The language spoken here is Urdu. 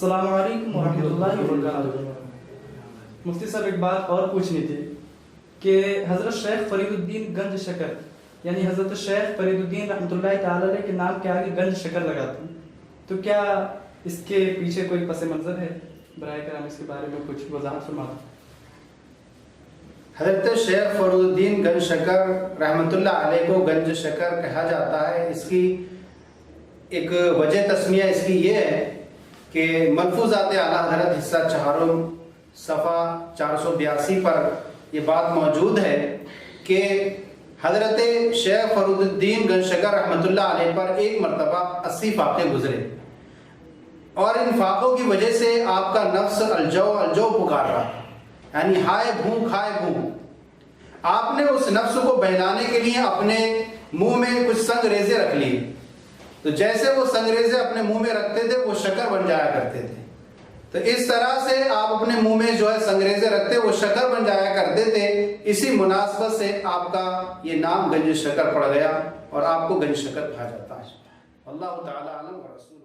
السلام علیکم ورحمۃ اللہ وبرکاتہ۔ مفتی صاحب ایک بات اور پوچھنی تھی کہ حضرت شیخ فرید الدین گنج شکر یعنی حضرت شیخ فرید الدین رحمۃ اللہ تعالی علیہ کے نام کے آگے گنج شکر لگاتے ہیں، تو کیا اس کے پیچھے کوئی پس منظر ہے؟ برائے کرام اس کے بارے میں کچھ وضاحت فرما دیں۔ حضرت شیخ فرید الدین گنج شکر رحمۃ اللہ علیہ کو گنج شکر کہا جاتا ہے۔ اس کی ایک وجہ تسمیہ اس کی یہ ہے کہ ملفوظات اعلیٰ حضرت حصہ چہارم صفحہ 482 پر یہ بات موجود ہے کہ حضرت شیخ فرید الدین گنج شکر رحمۃ اللہ علیہ پر ایک مرتبہ 80 فاقے گزرے، اور ان فاقوں کی وجہ سے آپ کا نفس الجو الجو پکار رہا، یعنی ہائے بھوک ہائے بھوک۔ آپ نے اس نفس کو بہلانے کے لیے اپنے منہ میں کچھ سنگریزے رکھ لیے، تو جیسے وہ سنگریزے اپنے منہ میں رکھتے تھے وہ شکر بن جایا کرتے تھے۔ تو اس طرح سے آپ اپنے منہ میں جو ہے سنگریزے رکھتے وہ شکر بن جایا کرتے تھے۔ اسی مناسبت سے آپ کا یہ نام گنج شکر پڑ گیا اور آپ کو گنج شکر کہا جاتا ہے۔ اللہ تعالی عالم و رسول